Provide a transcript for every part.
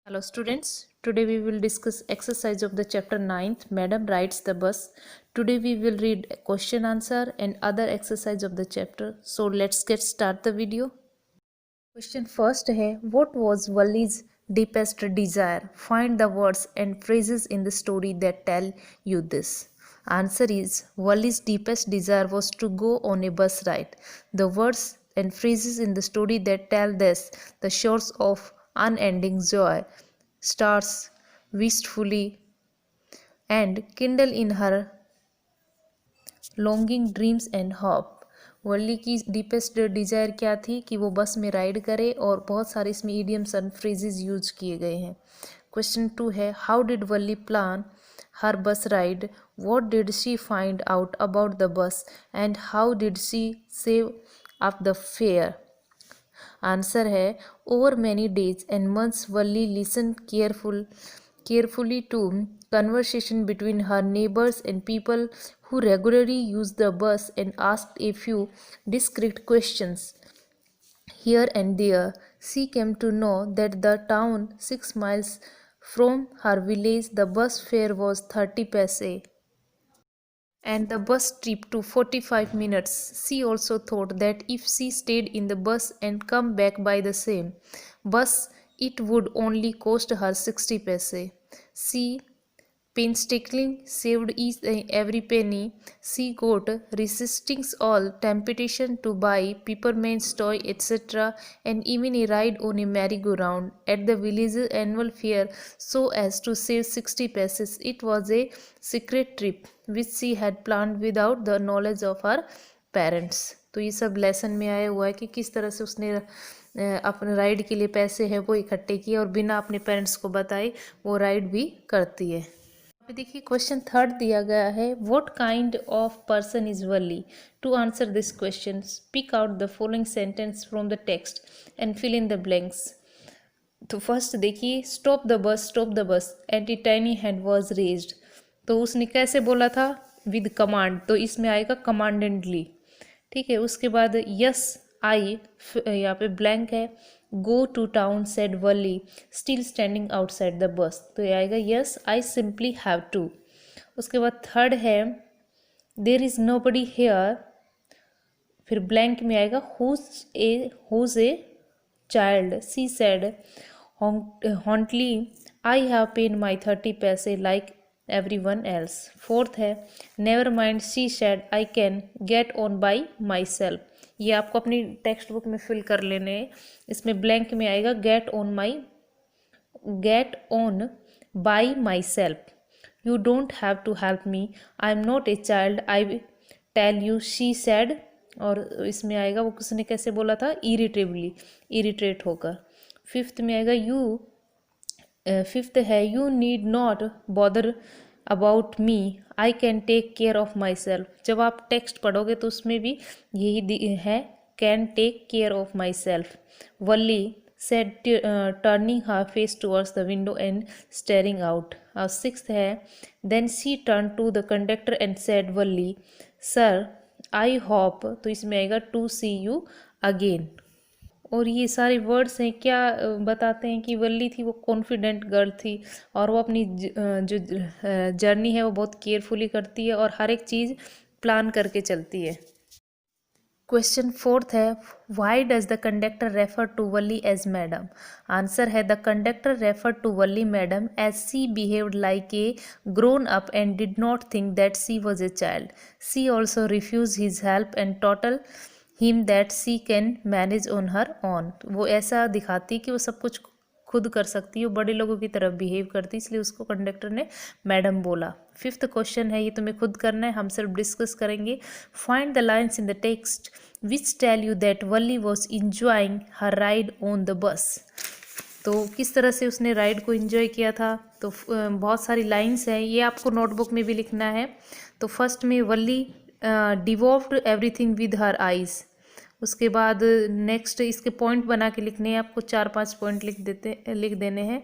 Hello students, today we will discuss exercise of the chapter 9th, Madam Rides the Bus. Today we will read question answer and other exercise of the chapter. So let's get start the video. Question first है, what was Wally's deepest desire? Find the words and phrases in the story that tell you this. Answer is, Wally's deepest desire was to go on a bus ride. The words and phrases in the story that tell this, the shores of unending joy, stars wistfully and kindle in her longing dreams and hope. Valli की deepest desire क्या थी कि वो बस में ride करे, और बहुत सारे इसमें ईडियम्स एंड फ्रेजेस यूज किए गए हैं. क्वेश्चन 2 है, how did Valli plan her bus ride? What did she find out about the bus and how did she save up the fare? Answer है, over many days and months Valli listen carefully to conversation between her neighbors and people who regularly used the bus and asked a few discreet questions. Here and there, she came to know that the town 6 miles from her village, the bus fare was 30 paise and the bus trip to 45 minutes. She also thought that if she stayed in the bus and come back by the same bus, it would only cost her 60 paise. She painstakingly saved each and every penny she got, resisting all temptation to buy peppermints, toy, etc., and even a ride on a merry-go-round at the village's annual fair so as to save 60 paise. It was a secret trip which she had planned without the knowledge of her parents. तो ये सब lesson में आया हुआ है कि किस तरह से उसने अपने राइड के लिए पैसे हैं वो इकट्ठे किए और बिना अपने पेरेंट्स को बताए वो राइड भी करती है. देखिए क्वेश्चन थर्ड दिया गया है, what kind of person is Valli? To answer this question speak out the following sentence from the text and fill in the blanks. तो फर्स्ट देखिए, stop the bus and a tiny hand was raised. तो उसने कैसे बोला था? With command. तो इसमें आएगा कमांडेंटली. ठीक है. उसके बाद यस आई, यहाँ पे ब्लैंक है, go to town said Valli still standing outside the bus. तो ये आएगा yes I simply have to. उसके बाद थर्ड है, there is nobody here, फिर ब्लैंक में आएगा whose a child. She said haughtily I have paid my 30 पैसे लाइक everyone else. फोर्थ है, never mind she said I can get on by myself. ये आपको अपनी text book में fill कर लेने हैं. इसमें ब्लैंक में आएगा get on by myself. You don't have to help me, I am not a child, I tell you, she said. और इसमें आएगा वो किसने कैसे बोला था? इरिटेबली, इरिटेट होकर. फिफ्थ में आएगा फिफ्थ है, you need not bother about me, I can take care of myself. जब आप टेक्स्ट पढ़ोगे तो उसमें भी यही है, can take care of myself. Valli said turning her face towards the window and staring out. और सिक्स्थ है, then she turn to the conductor and said Valli sir I hope. तो इसमें आएगा टू सी यू अगेन. और ये सारे words हैं क्या बताते हैं कि वर्ली थी वो कॉन्फिडेंट गर्ल थी और वो अपनी जो जर्नी है वो बहुत केयरफुली करती है और हर एक चीज़ प्लान करके चलती है. क्वेश्चन फोर्थ है, why does the conductor refer to Valli as madam? Answer है, the conductor refer to Valli madam as she behaved like a grown up and did not think that she was a child. She also refuse his help and told him that she can manage on her own. वो ऐसा दिखाती है कि वो सब कुछ खुद कर सकती है, वो बड़े लोगों की तरफ बिहेव करती, इसलिए उसको कंडक्टर ने मैडम बोला. फिफ्थ क्वेश्चन है, ये तुम्हें खुद करना है, हम सिर्फ डिस्कस करेंगे. Find the lines in the text which tell you that Valli was enjoying her ride on the bus. तो किस तरह से उसने राइड को इंजॉय किया था? तो बहुत सारी लाइन्स हैं, ये आपको नोटबुक में भी लिखना है. तो फर्स्ट में Valli devoured everything with her eyes. उसके बाद नेक्स्ट इसके पॉइंट बना के लिखने हैं आपको, 4-5 पॉइंट लिख देने हैं.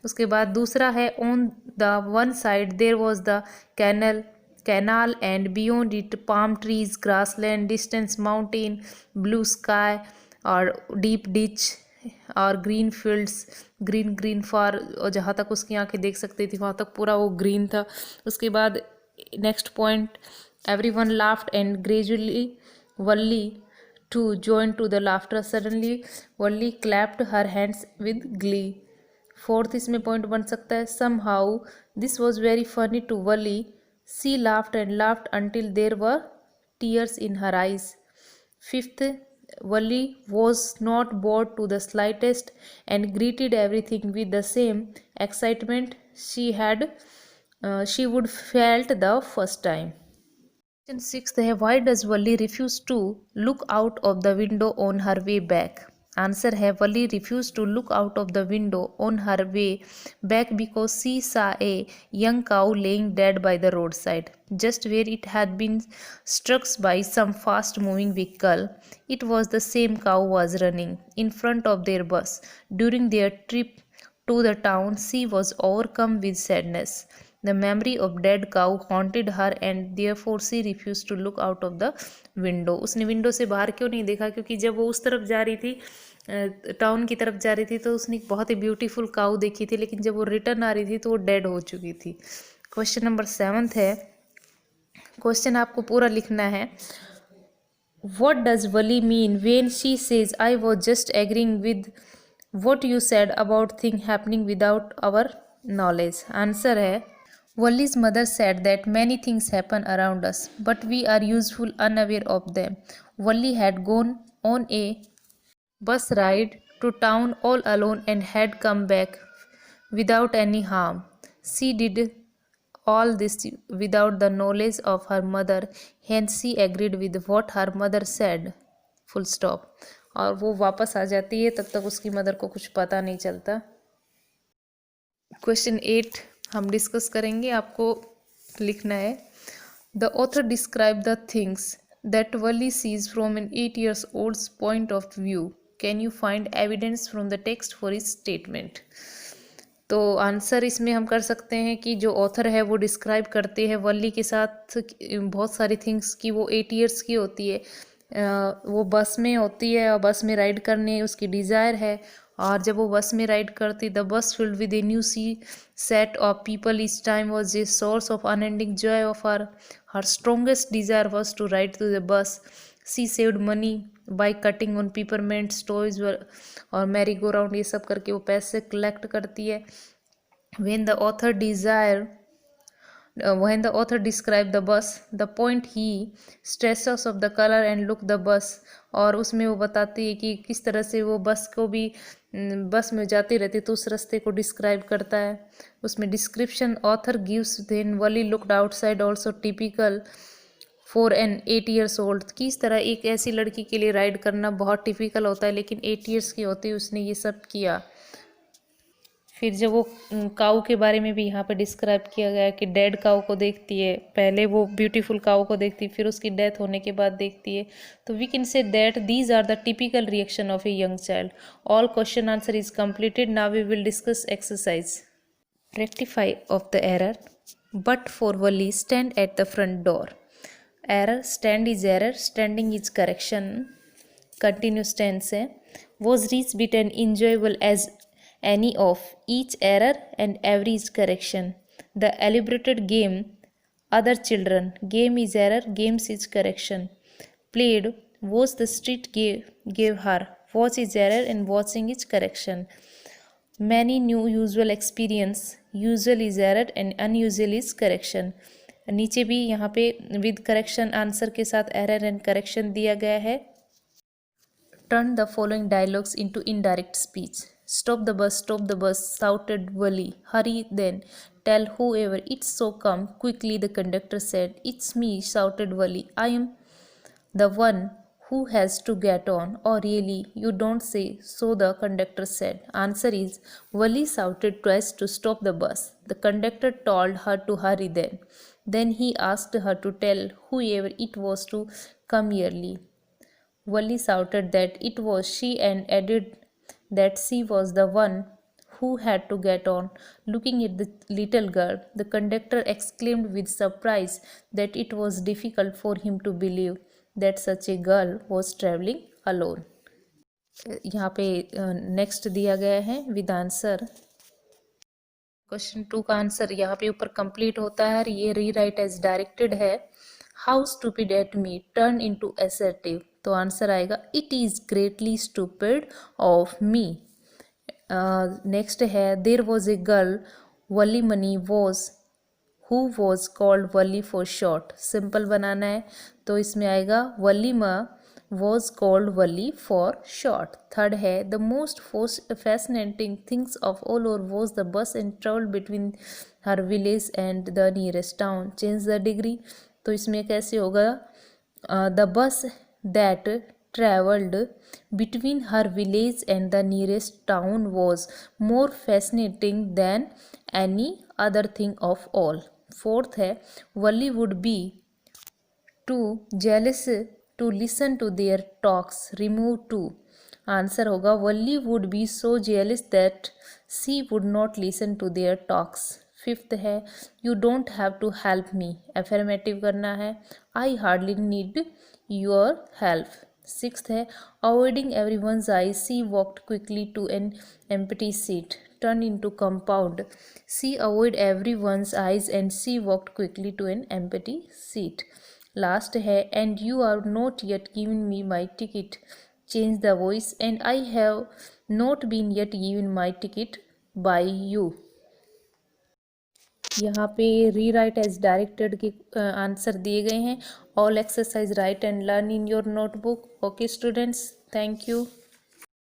उसके बाद दूसरा है, on the one side there was the canal and beyond it palm trees, grassland, distance mountain, blue sky और डीप डिच. और green fields, green green far, और जहाँ तक उसकी आंखें देख सकती थी वहाँ तक पूरा वो ग्रीन था। उसके बाद next point, everyone laughed and gradually Valli to join to the laughter, suddenly Valli clapped her hands with glee. Fourth इसमें पॉइंट बन सकता है, somehow this was very funny to Valli, she laughed and laughed until there were tears in her eyes. Fifth, Valli was not bored to the slightest and greeted everything with the same excitement she would felt the first time. Question sixth है, why does Wally refuse to look out of the window on her way back? Answer है, Wally refused to look out of the window on her way back because she saw a young cow laying dead by the roadside, just where it had been struck by some fast moving vehicle. It was the same cow was running in front of their bus. During their trip to the town, she was overcome with sadness. The memory of dead cow haunted her and therefore she refused to look out of the window. उसने window से बाहर क्यों नहीं देखा? क्योंकि जब वो उस तरफ जा रही थी, टाउन की तरफ जा रही थी, तो उसने एक बहुत ही ब्यूटीफुल काऊ देखी थी, लेकिन जब वो रिटर्न आ रही थी तो वो डेड हो चुकी थी। क्वेश्चन नंबर 7 है, क्वेश्चन आपको पूरा लिखना है। What does Wally mean when she says I was just agreeing with what you said about things happening without our knowledge? Answer है, Wally's mother said that many things happen around us, but we are usually unaware of them. Wally had gone on a bus ride to town all alone and had come back without any harm. She did all this without the knowledge of her mother, hence she agreed with what her mother said. Full stop. और वो वापस आ जाती है, तब तक उसकी mother को कुछ पता नहीं चलता। क्वेश्चन 8 हम डिस्कस करेंगे, आपको लिखना है, the author describe the things that Valli sees from an 8 years old's point of view, can you find evidence from the text for इस स्टेटमेंट। तो आंसर इसमें हम कर सकते हैं कि जो ऑथर है वो डिस्क्राइब करते हैं वली के साथ बहुत सारी थिंग्स की, वो 8 years की होती है, वो बस में होती है और बस में राइड करने उसकी डिज़ायर है, और जब वो बस में राइड करती, the bus filled with a new सी set of people each time was a source of unending joy of her strongest desire was to ride to the bus. She saved money by cutting on peppermint toys और merry go round, ये सब करके वो पैसे collect करती है। when the author described the bus, the point he stresses of the color and look the bus, और उसमें वो बताती है कि किस तरह से वो बस को भी बस में जाती रहती, तो उस रास्ते को डिस्क्राइब करता है। उसमें description author gives when Valli looked outside also typical for an 8 years old, किस तरह एक ऐसी लड़की के लिए राइड करना बहुत टिपिकल होता है, लेकिन 8 years की होती है, उसने ये सब किया। फिर जब वो काऊ के बारे में भी यहाँ पे डिस्क्राइब किया गया है कि डेड काऊ को देखती है, पहले वो ब्यूटीफुल काऊ को देखती है, फिर उसकी डेथ होने के बाद देखती है, तो we can say that these are the typical reaction of a young child. All question answer is completed, now we will discuss exercise. Rectify of the error, but for Valli stand at the front door. Error, stand is error, standing is correction, continuous tense है। Was rich bit and enjoyable as any of, each error and every is correction. The elaborated game, other children, game is error, games is correction. Played, was the street gave her, watch is error and watching is correction. Many new usual experience, usual is error and unusual is correction. नीचे भी यहाँ पे with correction answer के साथ error and correction दिया गया है। Turn the following dialogues into indirect speech. Stop the bus, shouted Wally. Hurry then, tell whoever it's so come, quickly the conductor said. It's me, shouted Wally. I am the one who has to get on. Oh really, you don't say so, the conductor said. Answer is, Wally shouted twice to stop the bus. The conductor told her to hurry then. Then he asked her to tell whoever it was to come early. Wally shouted that it was she and added that she was the one who had to get on. Looking at the little girl, the conductor exclaimed with surprise that it was difficult for him to believe that such a girl was traveling alone. यहाँ पे next दिया गया है with answer. Question 2 का answer यहाँ पे ऊपर complete होता है और ये रीराइट एज डायरेक्टेड है। How stupid at me turn into assertive, तो आंसर आएगा it is greatly stupid of me. Next है there was a girl Valliammai was who was called Valli for short, simple बनाना है तो इसमें आएगा Valliammai was called Valli for short. Third है the most fascinating things of all over was the bus and travel between her village and the nearest town, change the degree, तो इसमें कैसे होगा the bus that traveled between her village and the nearest town was more fascinating than any other thing of all. Fourth है Wally would be too jealous to listen to their talks. Remove two. Answer होगा Wally would be so jealous that she would not listen to their talks. Fifth है You don't have to help me. affirmative करना है I hardly need your help. Sixth है Avoiding everyone's eyes, she walked quickly to an empty seat. Turn into compound. She avoid everyone's eyes and she walked quickly to an empty seat. Last है And you are not yet given me my ticket. Change the voice. And I have not been yet given my ticket by you. यहाँ पे rewrite as directed के answer दिए गए हैं। All exercise right and learn in your notebook. Okay students, thank you.